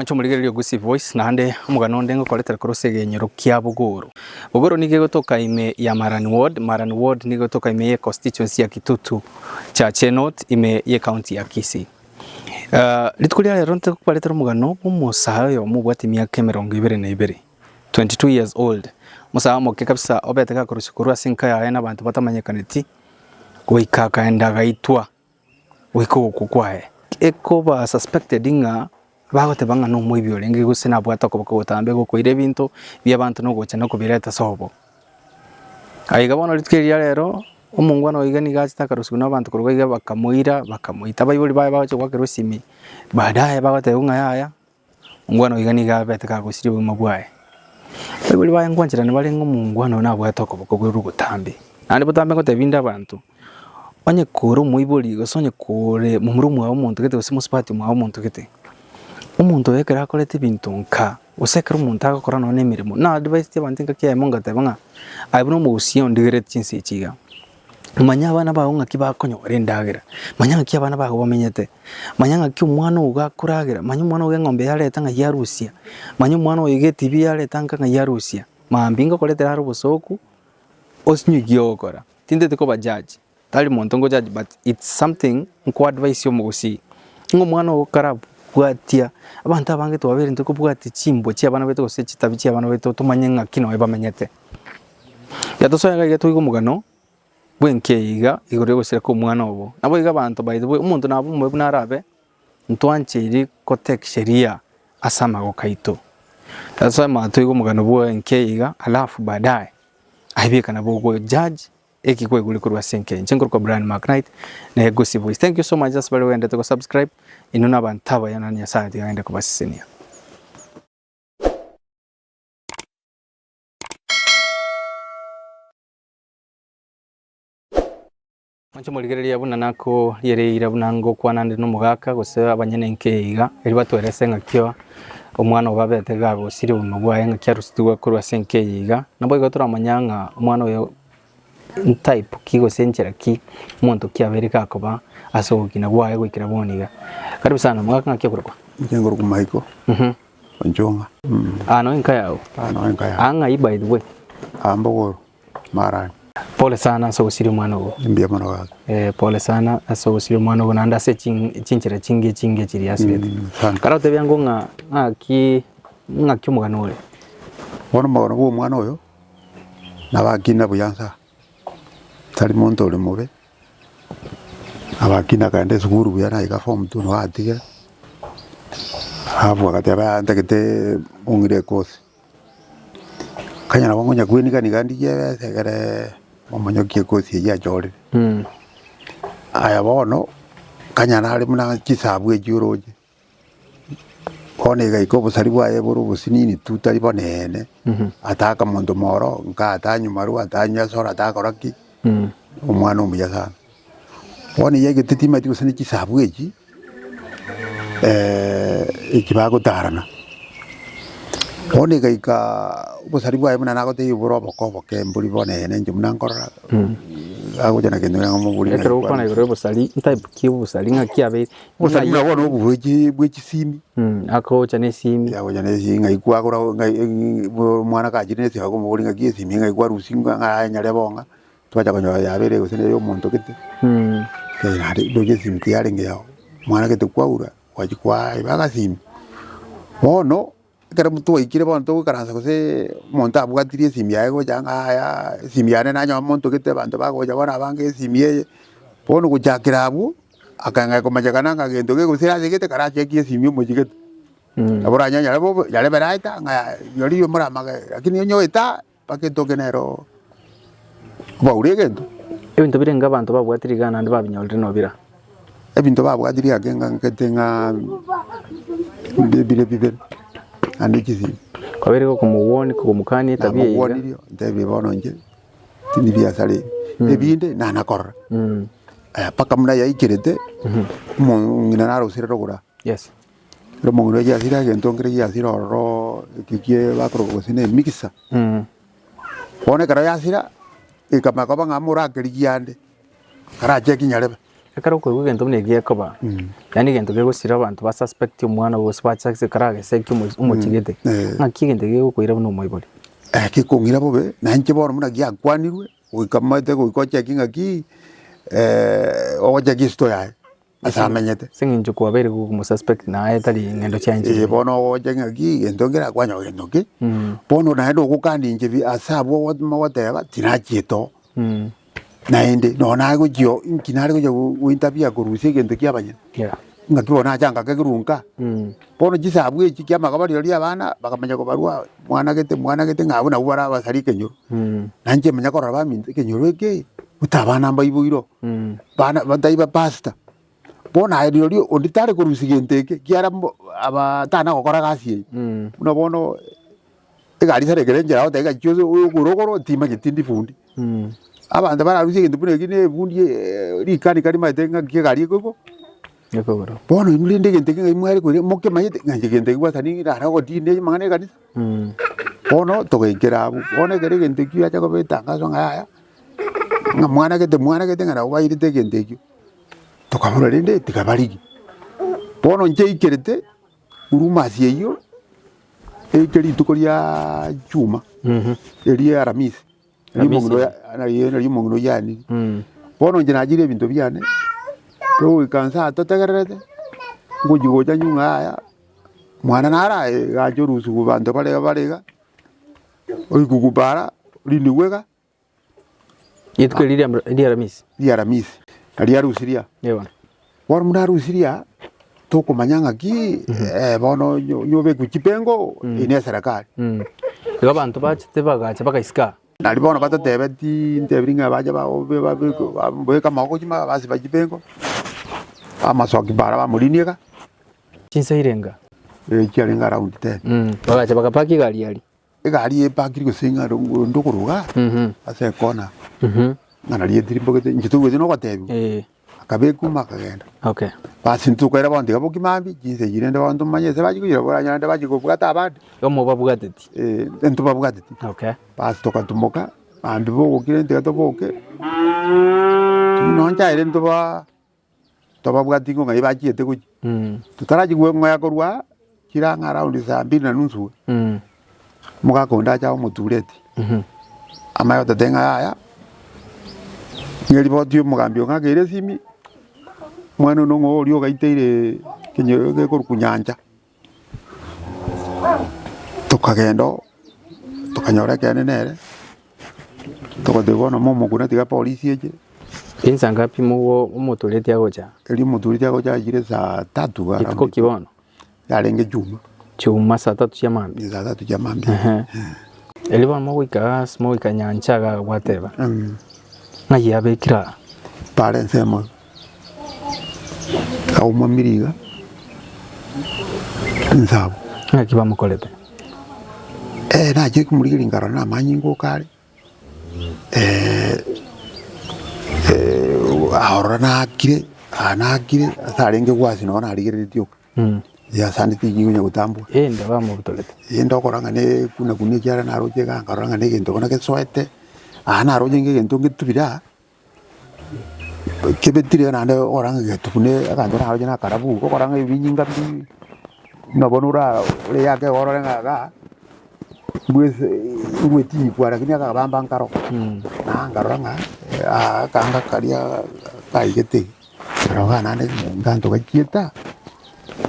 Mwacho muligererio Gusii Voice nande umugano ndengo koletera kurusegenyero kya Buguru. Buguru nige gotoka ime ya Marani Ward nige gotoka ime ye constituency ya Kitutu cha Chenot ime ye county ya Kisii. Litukulia lero nte kupaletera umugano umusayo mubwati myaka 22 22 years old. Musaha moke kabisa obeteka kurushukuru asinka ya na bantu batamanyekaneti kuikaka enda gaitwa wiko kukwae. Eko ba suspected nga bagote banga no mwibyo lenge gusena bwata ko bakotambe go koire bintu bya bantu no gocha no kubireta sobo. Aiga bono litukeria lero umungwana oigani gachita rusuna abantu kurwaiga bakamuita bayibuli baye bacho kwakero simi baadaye bagote unga yaya umungwana oigani gabete ka gusiri buma bwaye bayibuli baye ngwanjira ne balenga umungwana na bwata ko bakoguru gutambe andi butambe ko tebinda abantu onye kuru mwibuli gosonye kure mu murumu wa umuntu gete usimusipati mu umuntu gete umuntu yekera akolete ibintu nka usekera umuntu agakora none imirimo na advice y'abantu nkakiye monga tebanga ayibuno mu usiyo ndigere cyinsi kiga manya abana bawo nkakibakonyo rendagira manya nkakiye abana bawo bamenyete manya nkakiye umwana ugakuragira manya umwana w'engombe yareta nka yarusia manya umwana w'igeti bi yareta nka yarusia mambinga koletera haru busoku osinyugyo okora tindete ko bajaji tali muntu ngo judge but it's something nko advice yo mu Gusii ngo umwana ukarabu bwatia abantu abange to babiri ntiko bwati chimbo cya abana beto se kitabi cya abana beto tumanye nka kino bamenyete yatosoyaga gato mugano bwenkeiga igore gusira ko umwana obo nabo iga abantu by the way umuntu nabo mu bunarabe ntwanchiri kotek sheria asama go kaito tasoma tuigo mugano bwenkeiga alafu baadaye aibika na bogo judge ekikwe guli kurwa senke nchengoro kwa Brian McKnight na Gusii Voice. Thank you so much just bali wende to subscribe inuna bantaba yana nya site yaende kubasisenia. Mancho muligereria buna nako yere irabunango kwanande no mugaka gose abanyene nkeiga eri batwerese ngakyo omwana obabete gabo siri umugwaye ngakyarusitua kurwa senkeiga nabo igotora amanyanga omwana oyo type kigo senchera ki muntu kyabereka akoba asogina gwaye gwikira boniga karibu sana mwaka ngakyorwa ngengoro kumaiko onjonga ano inka yao anga i by the way ambogoro Marani pole sana so usiri mwana go mbia mwana wako pole sana so usiri mwana go nanda se chinchera chinge chiri asirete karate byango ngakyo muganore bona mwana go mwana oyo nabakina buyansa tali muntu uri mube abakina kande sukuru byana ika form 2 no atiga hapo akati ndakete ungire kosi kanyana wangonya kwenika nikandi yebe kare mamanyokie kosi ya jore aya bono kanyana ali muna kisabu ejuroje kone ga ikobo sari bwaye buru businini tutari bonene ataka muntu moro nka atanyu maru atanya sora atakoraki umwana umuya sana woni yege titima tigusene kisabu eki ikibago tarana woni gaika ubusari bwaye muna nagote yuburo boko mburi bonene nje munankora agujana kendo ngomuburi ekero ukana igoro busari type kibusari nka kiabe busari muna wono bweki simi ako chane simi yago chane simi ngaikwa akora mwana kajine se hago muburi ngakie simi ngaikwa rusinga nganyale bonga twacha konyo yabere gusene yo muntu kite hari doje simti yaringe yao mwana kite kwaura wajikwa ibaga sim bono kera mutu ikire bono to karanza gose monta bugatirie sim yaego janga ya sim yane nanyo muntu kite bantu bago jabona bange sim ye bono kujakira abu akanga komajagana ngagendo ke gusira zigete karache kie sim yo mujikete abura nyanya lebo yale beraita nga yori yo mura maga lakini nyo eta paketo kenero baurigendo ebintu birenga abantu babwatirigana andi babinyolire nobira ebintu babwatiriga kenga nketenga bibire andi kizi kwabereko kumuwoni kumukani tabia yiga woni ndebe bononje tindi biasale ebinde nanakora paka muna yaikirete ngina naro sirogura yes lo mongro ya sira gento ngire ya sira ro kikie bakro gosine mixa pone kara ya sira ikamakaba ngamura kirigiande kara cheki nyarebe ekara ko gento ne giekoba yani gento gegusira abantu ba suspect umwana wose bachakse karage seki umukigete ngaki gento gegukwira no moibori kikungira bobe nanje bono muna giakwanirwe uikamate guikocha kingaki ogocha kisto yae asamenyete singinjo kwa bere gumu suspect na etali ngendo chanje bono ogocha ngaki gento ngira kwanyo gento ki bono na ndo gukandi nje asabo mawateba tinachito naende no nago jio kinari go interview kurusie gento kiabanye ngakibona changa kagirunka bono jisabwe iki kyamagabari ri abana bakamenya ko barua mwana gete ngabona ubara basari kenyoro nanje menya ko raba minze kenyoro eke utabana mbayibuiro bana badaiba pasta bona ayo ri onditare kurusi genteke kiara abatana gukora gasi uno bono egari sare gerenjera otega cyozo urogoro tima gitindi fundi abanda bararusi gento bune gine bundi rikani kari maitenga kigari koko Yekogoro. Bono imulinde gente que muere ko moke mayete nganje gente ko tani ra ko dine mangane kanisa. Bono to ke kera bono kere gente ki acha ko betanga so ngaya. Ngamwana ke ngara wa irite gente ki. To kamuro rinde tikabariki. Bono nje ikerete uruma sieyo. Ekeri tukoria chuma. Eri aramis. Eri mongno yani. Bono nje najire bintu biane. Ko ikansa totegerete ngujugoja nyungaya mwana nara gajorusu kubantu barega oikukubara lindiwega yitwe liaramisi aliarusiria yewa war munarusiria tokumanyanga ki bono nyobe kuchipengo ine serikali abantu bachite bagacha bakaisika nali bono batatebeti ntebringa baja ba kama okujima basi bachipengo amasoki bara bamulinieka chinsa irenga chiarenga around 10 bagacha bakapaki gari yali egari epakiri gusinga ndokuruga ase kona ngana lietirimbo gete njituwe no kwatebi akabeku makagenda okay basi ntukwera bondi gaboki mambi jinse jirende bantu manyese bajikuira boranya nda bajikubwata abandi gomo babugатeti entu babugатeti okay basi tokatumoka ambi bo gukirente gatoboke nonja ire ntuba tobabwati ngo ngai bachiete kuchi tutaraji gwe ngoya korwa kiranga around 2:30 mugakonda cha mutureti amayo tatenga aya ngeri botio mugambio ngagire simi mwana no ngori ogaiteire kinyo ge kunyanja tukagendo tukanyora kene nere tukodebona momo kuna tiga polisi eje insa ngapi muwo umutureti agocha eli mutureti agocha jire saa 3 ituko kibono yarenge chuma saa 3 cia mambi saa 3 cia mambi eli bono mwika nyanja ga whatever ngai abekira pare nsema kauma miriga nsabu ngaki bamukolete naje kumurigiri ngaro na manyingo kale ahora nakire asarenge gwasi no narigire tio ya sandi tingi nya gutambo ndaba mu butolete ndokoranga ne kuna kunikira na roje ga ngaranga ne gento kona kesoete ana roje nge gento ngitubira kebetire na ndo oranga getune akando na roje na karabu ko oranga ibinyinga bi no bonura le yake oranga ga bwese umweti kwara kinya ka bamba nkaro na ngaranga kanga karia kaigete roga na ne nganto gakieta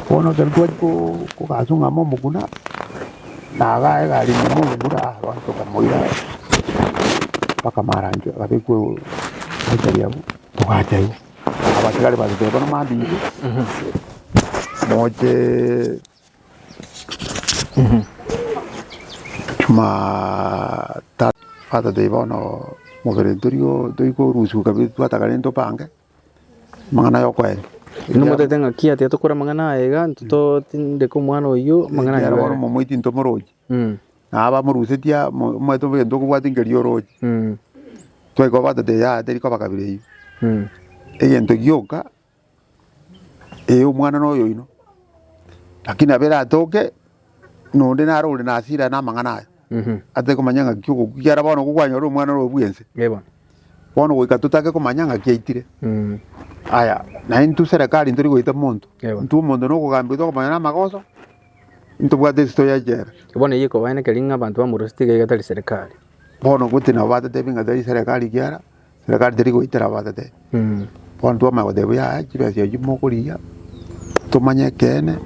kono kelko ko kasunga momo kuna na ga gari momo bura wanto kamoira paka maranje abeko ajaria to gajayo abatigale bazite bono mandi moje ma fata de bono moverentorio doiko rusu kabitu atakalento pange mangana yokwe no motete ngaki ati atokora mangana ega ntuto tinde ko mwana oyo mangana ya bono momoiti ntomoroji aba murusetia mweto bendo kubwati ngerio roji tweko bata de ya teriko bakabire egento gyoka umwana no yoino lakini abera atoke nonde na role na asira na mangana ate kumanyanga kyuko kyara bono kukwanya ro mwana ro bwense yebo bono goika tutake kumanya ng'aki aitire aya na intu serikali nturi goita muntu ntu muntu no kugambithwa kumanya na magoso intu bwate sto ya jera bono yiko baine kelinga abantu bamurostige gatari serikali bono gutina batete binga tari serikali kiara serikali tari goitera batete bono tu ma gode ya chibe cia jimo kuria tumanye kene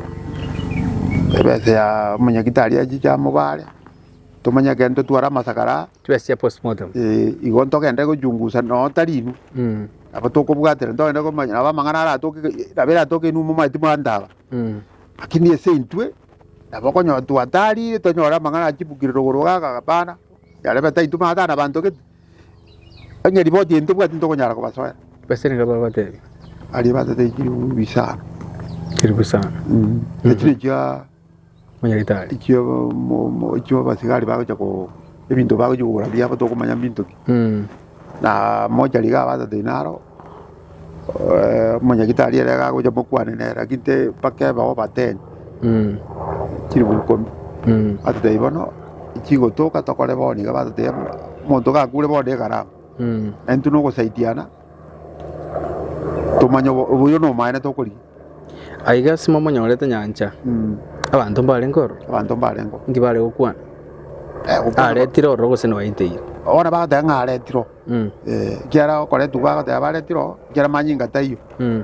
ebe ya munyagitari aji cha mubare tumanye kene twara masakara chibe cia postmortem igonto kende gujungusa no tarinu aba tokubwatira ndo kumanya aba mangana ara abera toke numu maiti mwandaba lakini ese intwe abakonyo twatari tonyora mangana chibukiriro goroga kapana yale bata ituma ata na bantu kit anya ripoti into bwati into konyara kubasoya pese ni gaba bate ali bata te bisana ekiri kya munyagitari kyo basigari bago chako ebintu bago jugura bya bato kumanya bintu na moja liga bata dinaro munyagitari era gago jamo kwane nera kite pake ba baten kiri bukombi ate ibono ikigo toka tokole boni ga bata te monto ga kule boni garama entu no gusaidiana tumanyo uyo no maana tokori aiga simo monyorete nyancha abantu mbarengo ngibare gukwana aretiro rogose no aiteire ona baga ngaretiro kiara okore tubaga te abaretiro kiara manyinga tayo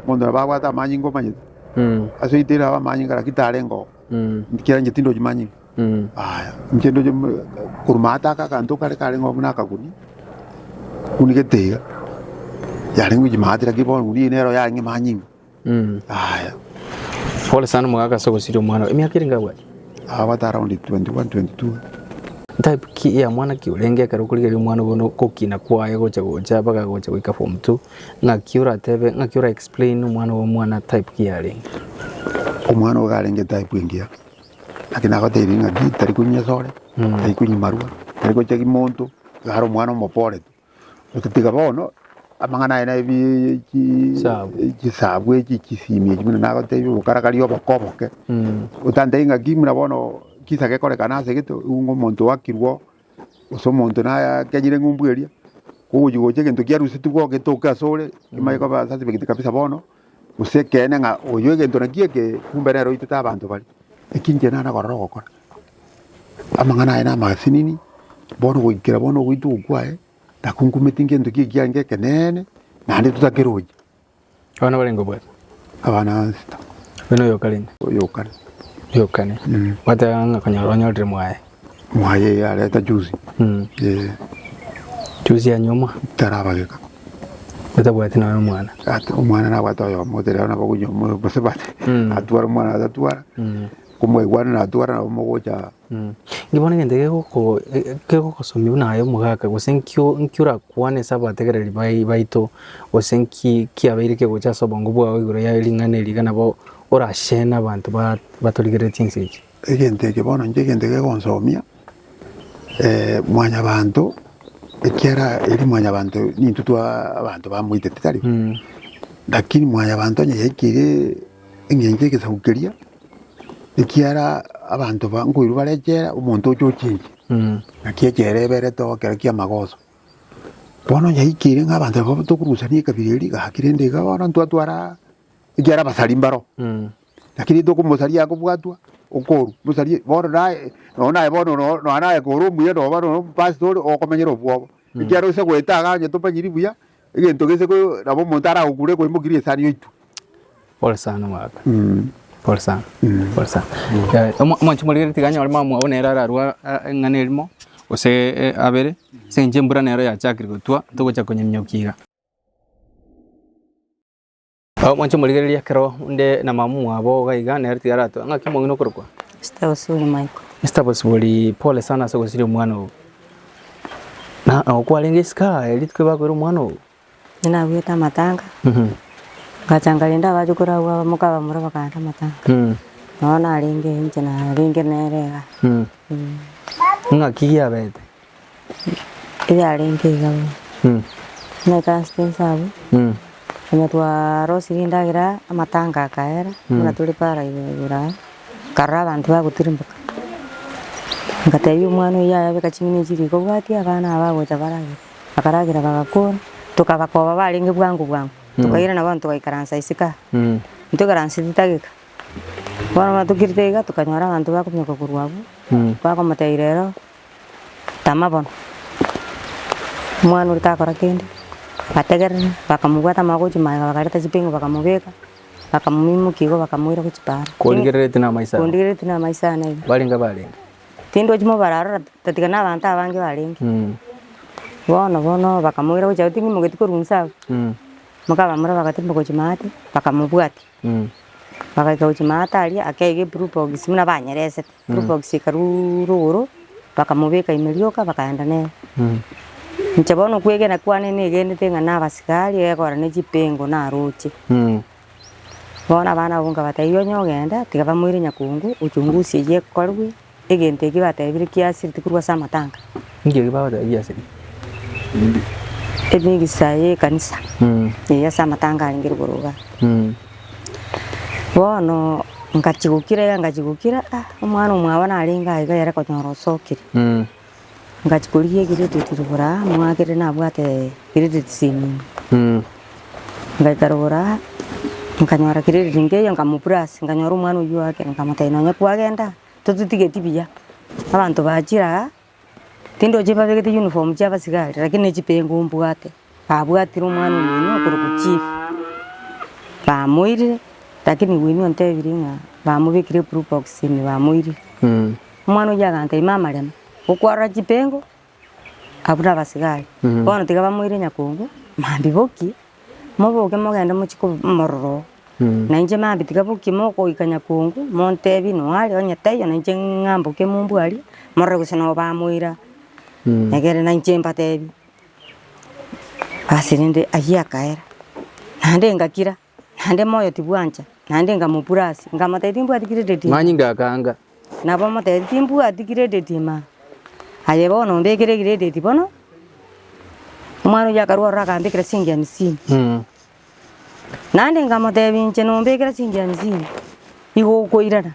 mondo baga ta manyingo manyite aso itira ba manyinga rakitarengo kiara nyitindo jimanyi aya ngendo kurmata ka kanto kare kare ngomna kakuni kunigetiga yari ngujimatira kibona uri nero yangi manyinga aya pole sana mwaka soko siro mwana emyaka iringa bwa abata around 21 22 type ki ya mwana ki urenge karukurigeri mwana bono kokina kwaye gocha baga gocha goika form 2 ngakiura tebe ngakiura explain mwana type ki yari omwana ogarenge type ingia lakini agateri ngaki tari kunya sore tari kunya marua tari gocha kimonto garo mwana mopore ukitiga bono amangana ina ibi kisabwe kisimye kimina nagotebi ukarakario bokoboke utande ngaki muna bono kisa ke kore kana segito ungo monto wakirwo uso monto na kanyire ngumbweria kujugo chegento kiarusi tugo getoka sore kimaiko ba sasa bigite kabisa bono usekene nga oyo gento nakieke kumberero itata abantu bali ekinje nana gororo gokora amangana ina masinini bono gwikira bono gwitu kwae takunkumeti ngento kikiange kenene nande tutakeroje abana barengo bwa abana sita beno yokane watanga kanyaranya ndre mwaye yale ta juzi juzi ya nyuma tarabageka utabwate na mwana ati umwana na wata yo modera na bagunyo mo basebate atwara mwana atwara kumwe gwana na atwara na mogoja ngibona ngende keko kosomi unayo mugaka gosenkyo nkyura kwane sabategereri baito gosenki kiabeirike gocha sobongo bwa igoro ya lingane ligana bo orashena abantu batoligereti nsiki egente ke bono ngegente ke konsomia mwanya abantu ekiara eri mwanya abantu ni tutwa abantu bamwite titari lakini mwanya abantu nyekire engenge ke saukeria ekiara abantu banguiru barejera umuntu ojokingi nakiyekere bere to kia magoso bono nyekire ng'abantu babutokurusania kabireri gakire ndega bono ntwatwara ekiara basalimbaro lakini tokumosaria akubwatwa okoru musarie bono nae nona bono no anae koru muye no bono pastor okomenyero bwobo ekiara se gwetaga nyetopanyiri buya egento gese ko nabo montara okure ko imugiri esani yitu pole sana mwaka pole sana ya mwanchi muligeri tiganya wali mamu abone ararwa nganelimo ose abere senje mbura nero ya chakiri gutwa togocha konyemnyokiga mwanchi muligeri yakero nde na mamu abo gaiga nero tigarato ngakimo ngino kurukwa Stabosuli Michael Stabosuli pole sana soko siri mwana na okwalengeska elitwe bakoro mwana nina wita matanga gachangalinda bajukura wa mukaba mura bakanda matanga naona alinge nje na alinge nerega ngaki yabete ile alinge gawo na kaste sabu na twa rosirinda gira matanga kaera na tuli para ira karra bantu bagutirimbuka ngatayo mwana ya yabe kachimini jiri ko bati abana aba gocha baragira akaragira bagakora tukabakoba balingi bwangu tukaira na bantu baikaransa isika tukaransa titagika bono batukirtega tukanyora abantu bakumyaka kurwabu bakomateirero tamabono mwana utakora kende bategerera bakamugwata magoji maya bakareta chipengo bakamubeka bakamumimukigo bakamwira kuchipara kondigerete na maisa na balinga tindo chimo barara tatikana abantu abange balingi bono bakamwira kuchauti ni mugeti kurunsa mukabamura bakatimba kuchimate bakamubwati bakaika kuchimata ali akege probox muna banyerese probox karururu bakamubeka imelioka bakaenda ne nchabono kwege na kwane ne gende tenga na basikali ekora ne chipengo na roche bona bana bunga batayo nyogenda tikabamwire nyakungu uchungusi ye korwe egente kibatebire kiasi tikurwa samatanga ngiye baba yasi edingi saye kanisa ya samatanga ngiri kuruga bono ngachigukira umwana umwabana alinga iga yara konyorosokire ngachikuliye gire titirubura mwagire nabwate gire titsini ngaikarubura nkanyora kire ringe ngamupras nganyora umwana uyu wake ngamatainonya kwagenda tututigeti biya abantu bajira tindo jiba begete uniform jaba sigari lakini chipengo mbwate abwatira umwana umuntu kurukuchi bamuire lakini wini onte biringa bamubikire probox ni bamuire umwana ujagante imama lema ukwara chipengo abura basigari bono tiga bamuire nyakungu mambiboki moboke mogenda muchiko mororo nanje mambi tiga boki moko ikanya kungu montebi no ali onyatayo nanje ngambuke mumbwali morre kuseno bamuira negere nanje mpatebi asirinde ayia kaera nande ngakira nande moyo tibwanja nande ngamupurasi ngamatetimbwa tikire deti manyinga kanga nabo matetimbwa tikire deti ma ayebono mbekire kire deti bono umwana yakarwa rakambikira singia misini nande ngamotebi nche nombekira singia misini igo koirana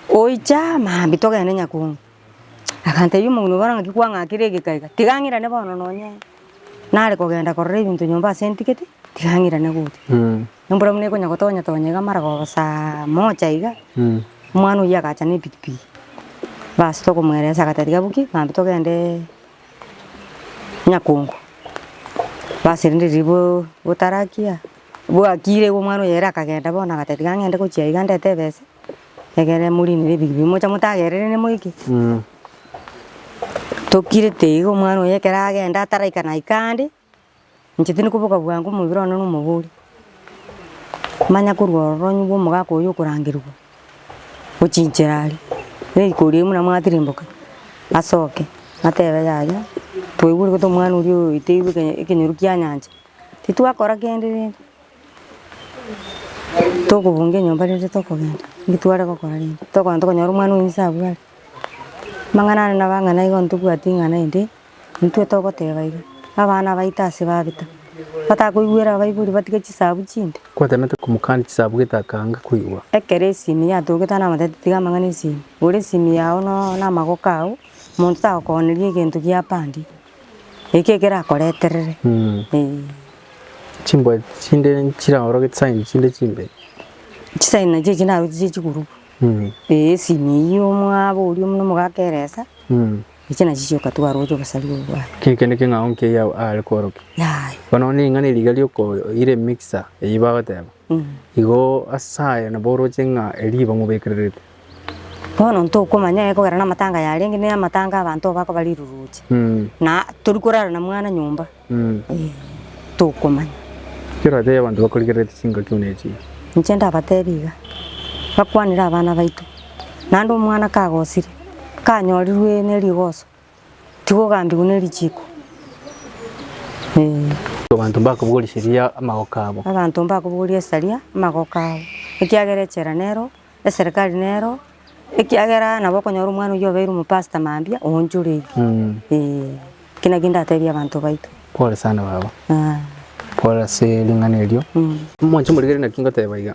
oicha mambi togene nyakungu akante yumo nguno baranga kikwanga kirege kaiga tigangira ne bono nonye nare kogenda korre bintu nyomba sentiketi tigangira ne guti nombora mune konya gotonya gamara go sa mocha iga umwana yakacha ne pipi bas toko mweresa katatiga buki mambi togende nyakungu basirinde ribo utarakia bwakire umwana yera kagenda bona katatiga ngende kuchia igande tebese egere muri ni bibi mocha mutagerere ne moiki tokire tego umwana yekera agenda ataraika na ikande nchitini kubuka bwangu mubiro no muburi manya kurworo nyubo mugako yo kurangirwa ucincherali kuri muna mwatirimboka asoke atebe yaja twiburi ko mwana uri itewe ikinyirukia nyanja titwakora kendere tokubunge nyomba rinde tokogenda ngitwara gukora rinde tokwanda konyora umwana winsabu ari mangana na bangana igo ntugwatinga na inde ntwe togoteba iga abana baitase babita batakuigwera baiburi batige chisabu chinde kwatanate kumukandi chisabu gitakanga kuigwa ekeresi ni yatugeta na matete tiga mangana isi uri simi yao no na magokao muntu takonerie kintu kia pandi ekekera koreterere chimbo chinde chira oroge tsaini chinde chimbe chisaina je china ruti chikuru simi yo mwabo uri muno mugakeresa ichina chicho katwa rojo basali bwa kikene kinga onke ya alkoroke yai banoni ngani ligali ko ire mixer eyibagateba igo asaya na boro chenga eliba mubekererete bono ntoko manya eko gara na matanga ya lengi ne matanga abantu bako bali ruruche na turikurara na mwana nyumba toko manya kira de abantu bakoligerete singa kyunechi nchenda bateriga bakwanira abana baitu nando mwana kagosire kanyorirwe ne rigoso tigo gambi kuneri chiko abantu bakubugulishiriya amagokabo abantu bakubugulishiriya salia amagokabo ekiagerechera nero eserikali nero ekiagera nabo konyora umwana uyo bairu mupasta mambia onjure kina ginda tebia abantu baitu pole sana baba pole se linganelio mwancho muligere na kinga tebaiga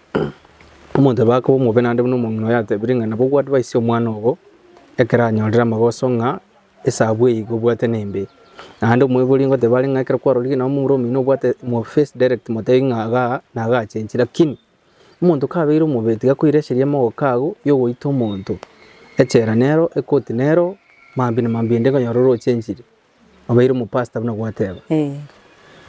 umuntu bako mu benande no muno yatebiringa nabo gwa advice omwana obo ekera nyorera magoso nga esabu igo bwate nembe ande mwebuli ngote bali ngakira kwa roligi na umuromi no bwate mo face direct motenga naga change lakini umuntu kabiro mubeti gakwiresheriye mo kago yo goita umuntu echera nero ekoti nero mambi ndega yororo change abairo mu pasta buna gwateba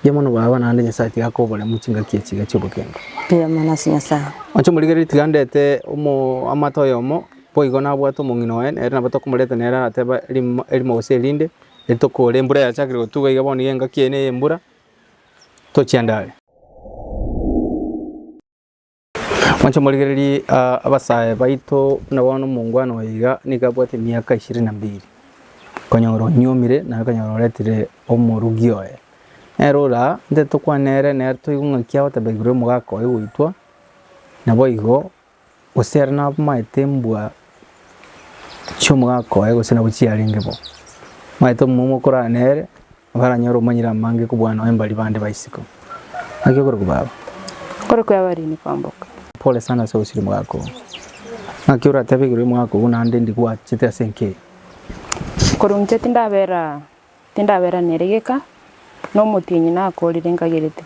yemono baba nande nyasati yakobole mukinga kiyekiga cyobukenge pia manasi nyasa acho muligeri tigandete umo amatoyomo poigo na bwato mungino en era bato kumuleta nera ateba elimo oselinde etokole embura yachakire gotuga igaboni yenga kiene embura tochiandale acho muligeri abasaye baito nabona mungwano yiga nikabwate miaka 22 konyoro nyomire na kanyoro letire omurugioe erora ndeto kwanere nerto igunga kiawa tabegure mugako igwitwa nabo igo osera na maitembwa chomugako ego sina buchialingebo maito mumo koranere baranyoro manyira mange kubwana embali bande baisiko akikoro kubaba kore kwabari ni kwamboka pole sana so usiri mugako akiura tabegure mugako unande ndikwa chite senke korunje tindabera neregeka no mutinyi na akorire ngagirite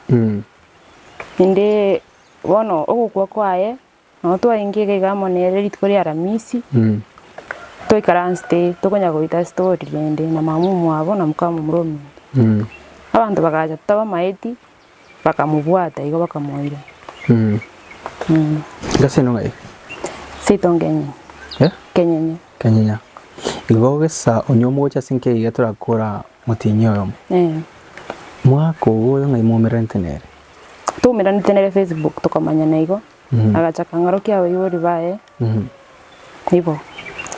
inde wono ogukwa kwaye no twaingige gamonere ritko ria ramisi toikaranste tokonya goita story rende na mamu mwabo na mukamu muromi abantu bagaja taba maeti bakamubwata igo bakamoira gaseno ngai sitongenye kenyenya igo gesa onyomo cha sinke igatura kora mutinyi oyo mwako uyo ngai mumerentenere tumiranitenere Facebook tukamanya naigo agachaka ngaro kiawe yori bae ibo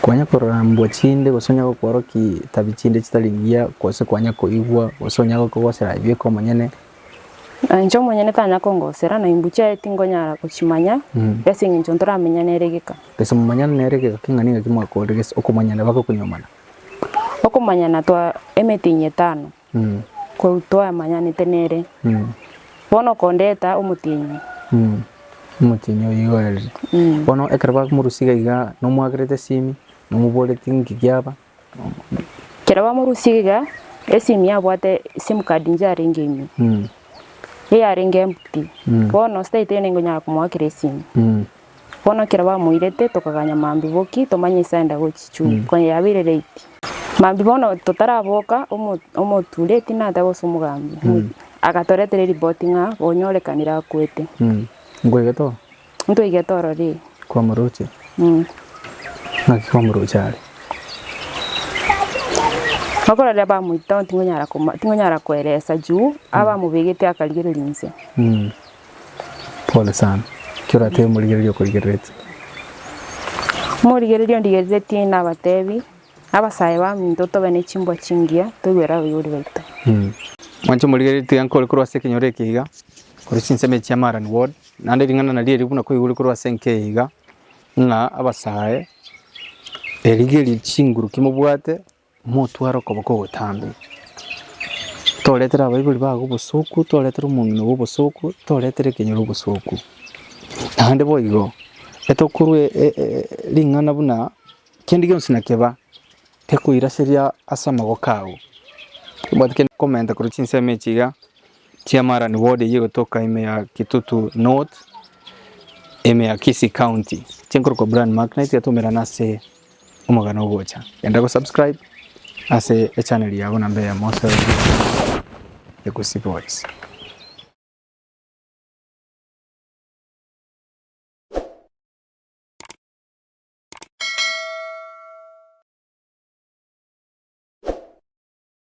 kwanya korambwa chinde gosonya ko koroki tabichinde chitalingia kwose kwanya ko igwa gosonya ko gosera ibye ko manyene anjo manyene tanya ko ngosera na imbucha etingonyara kuchimanya ese nginjo ntoramenya neregeka pesa mumanyana neregeka kinganinga kimwako regesa okumanyana bako kunyomana okumanyana twa emetinye 5 ko utwa manyane tenere bono kondeta umutinyi umutinyi yiwere bono ekarba murusiga iga no mwagrete simi no mubole tingi gyaba keraba murusiga esimi yabwate sim card njare ngemi ya ringe empty bono state nengo nya kumwakire simi bono keraba muirete tokaganya mambi boki tomanye sanda gochichu kwa yabire late mambi bono totaraboka omotule tinata gosumugambi agatoretere reportinga onyorekanira kwete ngwegeto ndo igetoro ri kwa muruche na kwa muruche ari makora ria ba muita tingonyara kweresa juu aba mubegete akaligerelinse pole sana kira te muligererio kurigerete murigererio ndigerete na batebi abasaye ba mintoto bene chimbo chingia tugwera yuri baita mwancho muligerete yankole kurwa sekenyore kiga kuri sinseme cha Maran Ward nande ringana na liye kuna ko yuri kurwa senke iga nga abasaye erigeri chinguru kimubwate motwaro koboko gotambi toletera abayibuli bago busuku toletera umuntu w'ubusuku toletera kenyuru busuku hande boyigo etokurwe ringana buna kendi gyonse nakeba tekuira seria asamago kawo bwatike comment kuri chinseme chiga chia Maran Ward yigo toka ime ya Kitutu North ime ya Kisii County chinkuru ko brand magnet yatumira nase umugano gocha enda go subscribe ase channel yabo nambe ya Mose ya Gusii Voice.